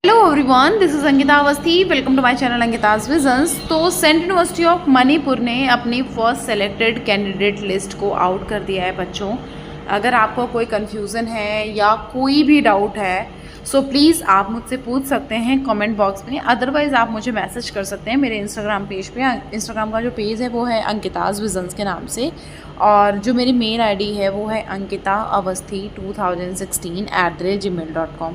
Hello everyone, this is Ankita Awasthi. Welcome to my channel Ankita's visions. तो central university of Manipur ने अपनी first selected candidate list को out कर दिया है बच्चों। अगर आपको कोई कन्फ्यूज़न है या कोई भी डाउट है सो प्लीज़ आप मुझसे पूछ सकते हैं कमेंट बॉक्स में, अदरवाइज़ आप मुझे मैसेज कर सकते हैं मेरे इंस्टाग्राम पेज पे। इंस्टाग्राम का जो पेज है वो है अंकिताज विजन्स के नाम से, और जो मेरी मेल आईडी है वो है Ankita Awasthi 2016@gmail.com।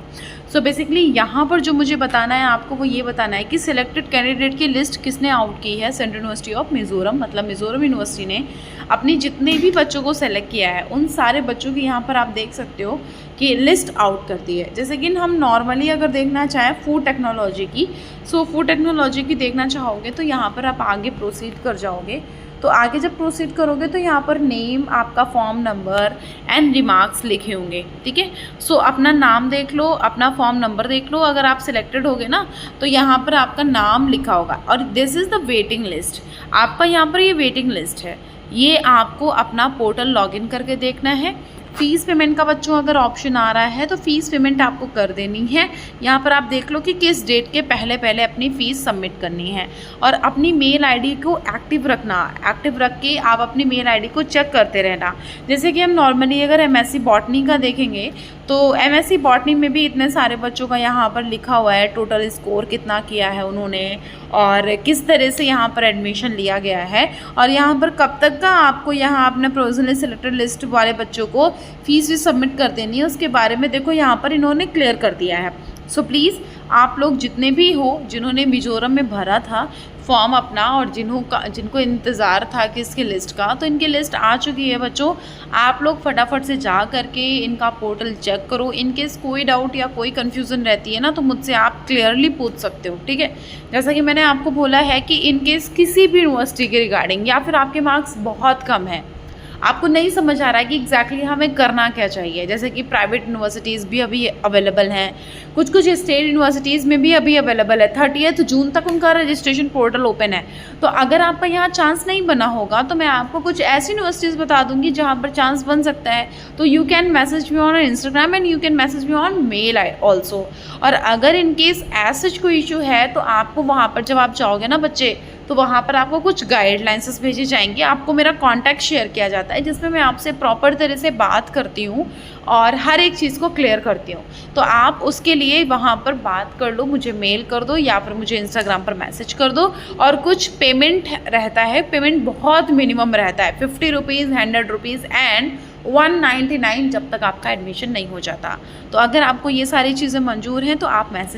So basically यहाँ पर जो मुझे बताना है आपको वो ये बताना है कि सिलेक्टेड कैंडिडेट की लिस्ट किसने आउट की है। सेंट्रल यूनिवर्सिटी ऑफ मिज़ोरम, मतलब मिज़ोरम यूनिवर्सिटी ने अपनी जितने भी बच्चों को सेलेक्ट किया है उन सारे बच्चों की यहाँ पर आप देख सकते हो कि लिस्ट आउट करती है। जैसे कि हम नॉर्मली अगर देखना चाहें फूड टेक्नोलॉजी की, सो फूड टेक्नोलॉजी की देखना चाहोगे तो यहाँ पर आप आगे प्रोसीड कर जाओगे। तो आगे जब प्रोसीड करोगे तो यहाँ पर नेम, आपका फॉर्म नंबर एंड रिमार्क्स लिखे होंगे, ठीक है। सो अपना नाम देख लो, अपना फॉर्म नंबर देख लो। अगर आप सिलेक्टेड होगे ना तो यहाँ पर आपका नाम लिखा होगा, और this is the waiting list. आपका यहाँ पर ये वेटिंग लिस्ट है, ये आपको अपना पोर्टल लॉगिन करके देखना है। फ़ीस पेमेंट का बच्चों अगर ऑप्शन आ रहा है तो फ़ीस पेमेंट आपको कर देनी है। यहाँ पर आप देख लो कि किस डेट के पहले पहले अपनी फ़ीस सबमिट करनी है, और अपनी मेल आईडी को एक्टिव रखना। एक्टिव रख के आप अपनी मेल आईडी को चेक करते रहना। जैसे कि हम नॉर्मली अगर एमएससी बॉटनी का देखेंगे तो एमएससी बॉटनी में भी इतने सारे बच्चों का यहाँ पर लिखा हुआ है, टोटल स्कोर कितना किया है उन्होंने और किस तरह से यहाँ पर एडमिशन लिया गया है, और यहाँ पर कब तक का आपको यहाँ अपने प्रोविजनली सिलेक्टेड लिस्ट वाले बच्चों को फीस भी सबमिट कर देनी है, उसके बारे में देखो यहाँ पर इन्होंने क्लियर कर दिया है। सो प्लीज़ आप लोग जितने भी हो जिन्होंने मिजोरम में भरा था फॉर्म अपना, और जिनको इंतज़ार था कि इसकी लिस्ट का, तो इनकी लिस्ट आ चुकी है बच्चों। आप लोग फटाफट से जा करके इनका पोर्टल चेक करो। इनकेस कोई डाउट या कोई कन्फ्यूज़न रहती है ना तो मुझसे आप क्लियरली पूछ सकते हो, ठीक है। जैसा कि मैंने आपको बोला है कि इनकेस किसी भी यूनिवर्सिटी के रिगार्डिंग या फिर आपके मार्क्स बहुत कम है, आपको नहीं समझ आ रहा है कि एग्जैक्टली हमें करना क्या चाहिए, जैसे कि प्राइवेट यूनिवर्सिटीज़ भी अभी अवेलेबल हैं, कुछ स्टेट यूनिवर्सिटीज़ में भी अभी अवेलेबल है। 30 जून तक उनका रजिस्ट्रेशन पोर्टल ओपन है। तो अगर आपका यहाँ चांस नहीं बना होगा तो मैं आपको कुछ ऐसी यूनिवर्सिटीज़ बता दूंगी जहाँ पर चांस बन सकता है। तो you can message me on Instagram and you can message me on mail also. और अगर इनकेस ऐसा कोई इशू है तो आपको वहाँ पर जब आप जाओगे ना बच्चे, तो वहाँ पर आपको कुछ गाइडलाइंस भेजी जाएंगी। आपको मेरा कॉन्टैक्ट शेयर किया जाता है जिसमें मैं आपसे प्रॉपर तरह से बात करती हूँ और हर एक चीज़ को क्लियर करती हूँ। तो आप उसके लिए वहाँ पर बात कर लो, मुझे मेल कर दो या फिर मुझे इंस्टाग्राम पर मैसेज कर दो। और कुछ पेमेंट रहता है, पेमेंट बहुत मिनिमम रहता है, 50 रुपीज़, 100 रुपीज़ एंड 199 जब तक आपका एडमिशन नहीं हो जाता। तो अगर आपको ये सारी चीज़ें मंजूर हैं तो आप मैसेज